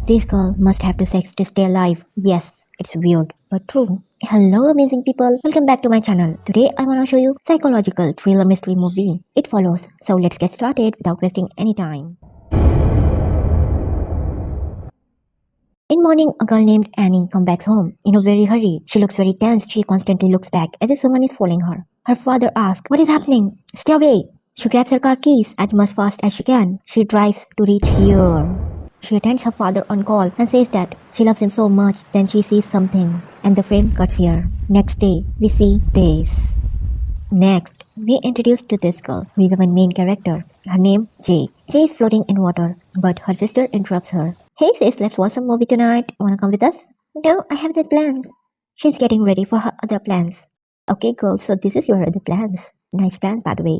This girl must have to sex to stay alive. Yes, it's weird, but true. Hello amazing people, welcome back to my channel. Today I wanna show you psychological thriller mystery movie. It follows, so let's get started without wasting any time. In morning, a girl named Annie comes back home in a very hurry. She looks very tense. She constantly looks back as if someone is following her. Her father asks, "What is happening? Stay away." She grabs her car keys as much fast as she can. She drives to reach here. She attends her father on call and says that she loves him so much. Then she sees something, and the frame cuts here. Next day, we see this. Next, we introduced to this girl, who is the one main character. Her name, Jay. Jay is floating in water, but her sister interrupts her. "Hey sis, let's watch some movie tonight. Wanna come with us?" "No, I have the plans." She's getting ready for her other plans. "Okay girl, so this is your other plans." Nice plans, by the way.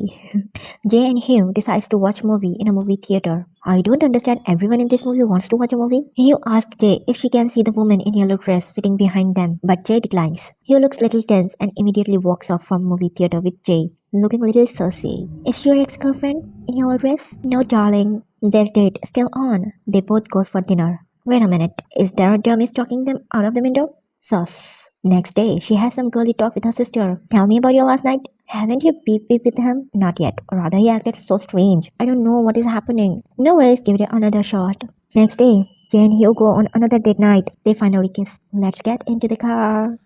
Jay and Hugh decides to watch movie in a movie theater. I don't understand, everyone in this movie wants to watch a movie. Hugh asks Jay if she can see the woman in yellow dress sitting behind them, but Jay declines. Hugh looks little tense and immediately walks off from movie theater with Jay, looking a little saucy. "Is your ex-girlfriend in yellow dress?" "No, darling." Their date still on. They both go for dinner. Wait a minute, is there a dummy stalking them out of the window? Sus. Next day, she has some girly talk with her sister. "Tell me about your last night. Haven't you beep with him?" "Not yet. Rather, he acted so strange. I don't know what is happening." "No worries, give it another shot." Next day, Jay and Hugh go on another date night. They finally kiss. "Let's get into the car."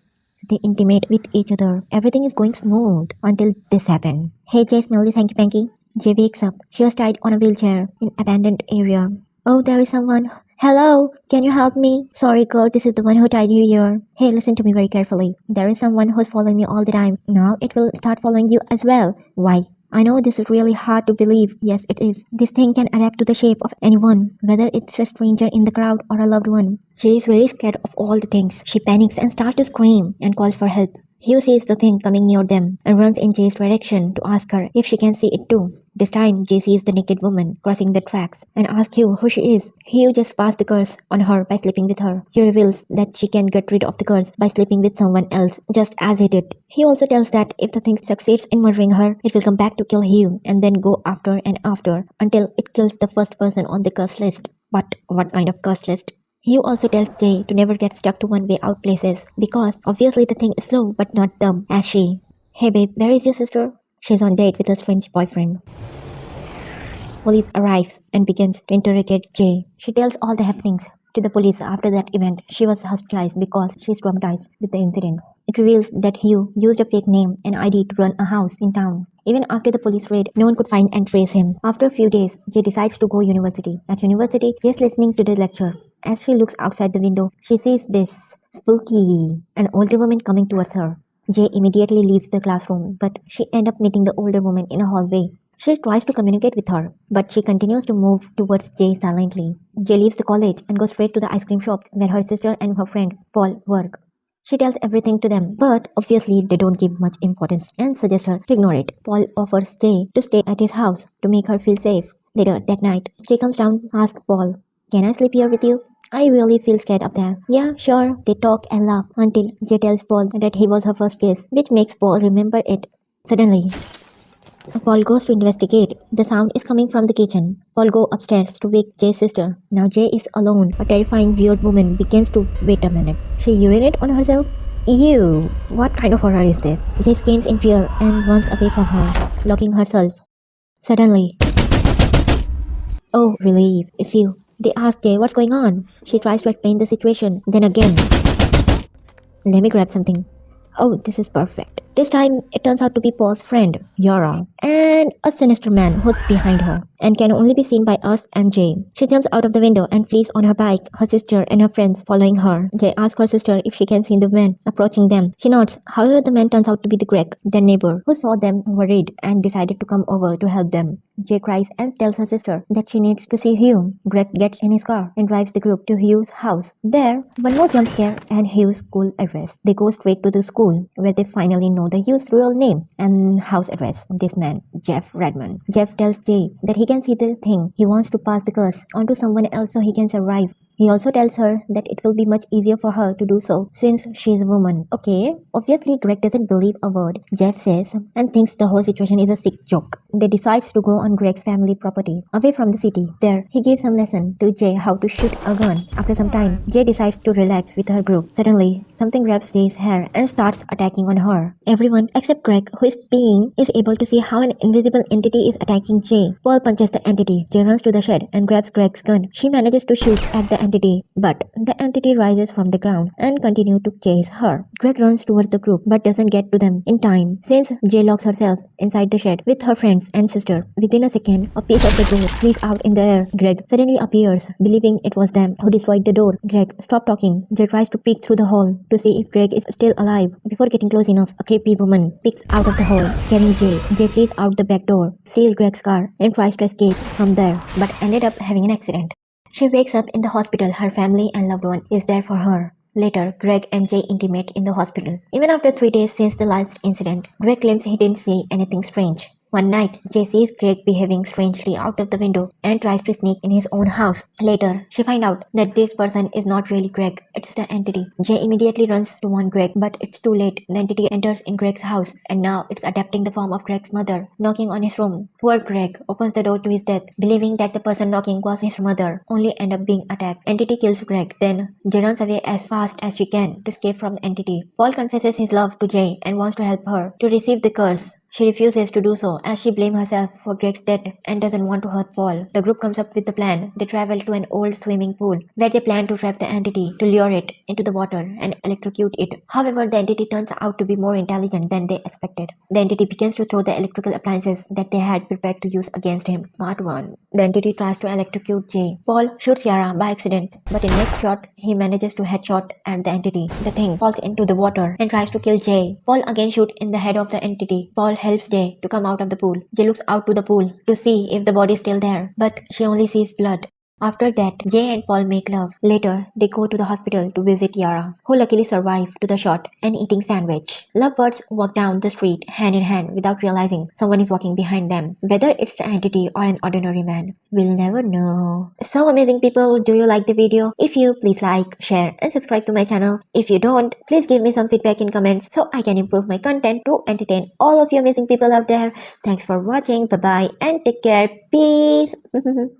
They intimate with each other. Everything is going smooth until this happened. "Hey Jay, smell this hanky panky." Jay wakes up. She was tied on a wheelchair in abandoned area. "Oh, there is someone. Hello, can you help me?" "Sorry girl, this is the one who tied you here." "Hey, listen to me very carefully. There is someone who's following me all the time. Now it will start following you as well." "Why?" "I know this is really hard to believe." "Yes, it is. This thing can adapt to the shape of anyone, whether it's a stranger in the crowd or a loved one." She is very scared of all the things. She panics and starts to scream and calls for help. Hugh sees the thing coming near them and runs in Jay's direction to ask her if she can see it too. This time, Jay sees the naked woman crossing the tracks and asks Hugh who she is. Hugh just passed the curse on her by sleeping with her. He reveals that she can get rid of the curse by sleeping with someone else, just as he did. He also tells that if the thing succeeds in murdering her, it will come back to kill Hugh and then go after and after until it kills the first person on the curse list. But what kind of curse list? Hugh also tells Jay to never get stuck to one-way out places because obviously the thing is slow but not dumb as she. "Hey babe, where is your sister?" "She's on date with her strange boyfriend." Police arrives and begins to interrogate Jay. She tells all the happenings to the police. After that event, she was hospitalized because she's traumatized with the incident. It reveals that Hugh used a fake name and ID to run a house in town. Even after the police raid, no one could find and trace him. After a few days, Jay decides to go university. At university, Jay's listening to the lecture. As she looks outside the window, she sees this spooky, an older woman coming towards her. Jay immediately leaves the classroom, but she ends up meeting the older woman in a hallway. She tries to communicate with her, but she continues to move towards Jay silently. Jay leaves the college and goes straight to the ice cream shop where her sister and her friend Paul work. She tells everything to them, but obviously they don't give much importance and suggest her to ignore it. Paul offers Jay to stay at his house to make her feel safe. Later that night, Jay comes down and asks Paul, "Can I sleep here with you? I really feel scared up there." "Yeah, sure." They talk and laugh until Jay tells Paul that he was her first kiss, which makes Paul remember it. Suddenly, Paul goes to investigate. The sound is coming from the kitchen. Paul goes upstairs to wake Jay's sister. Now Jay is alone. A terrifying weird woman begins to wait a minute. She urinates on herself? Ew, what kind of horror is this? Jay screams in fear and runs away from her, locking herself. Suddenly, oh relief, it's you. They ask Jay what's going on. She tries to explain the situation. Then again, "Let me grab something." Oh, this is perfect. This time, it turns out to be Paul's friend, Yara, and a sinister man who's behind her and can only be seen by us and Jay. She jumps out of the window and flees on her bike, her sister and her friends following her. Jay asks her sister if she can see the man approaching them. She nods. However, the man turns out to be the Greg, their neighbor, who saw them worried and decided to come over to help them. Jay cries and tells her sister that she needs to see Hugh. Greg gets in his car and drives the group to Hugh's house. There, one more jump scare and Hugh's school address. They go straight to the school where they finally know the Hugh's real name and house address. This man, Jeff Redmond. Jeff tells Jay that he can see the thing. He wants to pass the curse onto someone else so he can survive. He also tells her that it will be much easier for her to do so since she is a woman. Okay, obviously Greg doesn't believe a word Jeff says and thinks the whole situation is a sick joke. They decides to go on Greg's family property, away from the city. There, he gives some lesson to Jay how to shoot a gun. After some time, Jay decides to relax with her group. Suddenly, something grabs Jay's hair and starts attacking on her. Everyone except Greg, who is peeing, is able to see how an invisible entity is attacking Jay. Paul punches the entity. Jay runs to the shed and grabs Greg's gun. She manages to shoot at the entity, but the entity rises from the ground and continues to chase her. Greg runs towards the group but doesn't get to them in time since Jay locks herself inside the shed with her friends and sister. Within a second, a piece of the door flies out in the air. Greg suddenly appears, believing it was them who destroyed the door. Greg, stop talking. Jay tries to peek through the hole to see if Greg is still alive. Before getting close enough, a creepy woman peeks out of the hole, scaring Jay. Jay flees out the back door, steals Greg's car, and tries to escape from there, but ended up having an accident. She wakes up in the hospital. Her family and loved one is there for her. Later, Greg and Jay intimate in the hospital. Even after 3 days since the last incident, Greg claims he didn't see anything strange. One night, Jay sees Greg behaving strangely out of the window and tries to sneak in his own house. Later, she finds out that this person is not really Greg, it's the entity. Jay immediately runs to warn Greg, but it's too late. The entity enters in Greg's house, and now it's adapting the form of Greg's mother, knocking on his room. Poor Greg opens the door to his death, believing that the person knocking was his mother, only end up being attacked. Entity kills Greg, then Jay runs away as fast as she can to escape from the entity. Paul confesses his love to Jay and wants to help her to receive the curse. She refuses to do so as she blames herself for Greg's death and doesn't want to hurt Paul. The group comes up with the plan. They travel to an old swimming pool where they plan to trap the entity to lure it into the water and electrocute it. However, the entity turns out to be more intelligent than they expected. The entity begins to throw the electrical appliances that they had prepared to use against him. Smart one. The entity tries to electrocute Jay. Paul shoots Yara by accident, but in next shot, he manages to headshot at the entity. The thing falls into the water and tries to kill Jay. Paul again shoots in the head of the entity. Paul helps Jay to come out of the pool. Jay looks out to the pool to see if the body is still there, but she only sees blood. After that, Jay and Paul make love. Later, they go to the hospital to visit Yara, who luckily survived to the shot and eating sandwich. Lovebirds walk down the street hand in hand without realizing someone is walking behind them. Whether it's the entity or an ordinary man, we'll never know. So amazing people, do you like the video? If you, please like, share and subscribe to my channel. If you don't, please give me some feedback in comments so I can improve my content to entertain all of you amazing people out there. Thanks for watching, bye bye and take care, peace.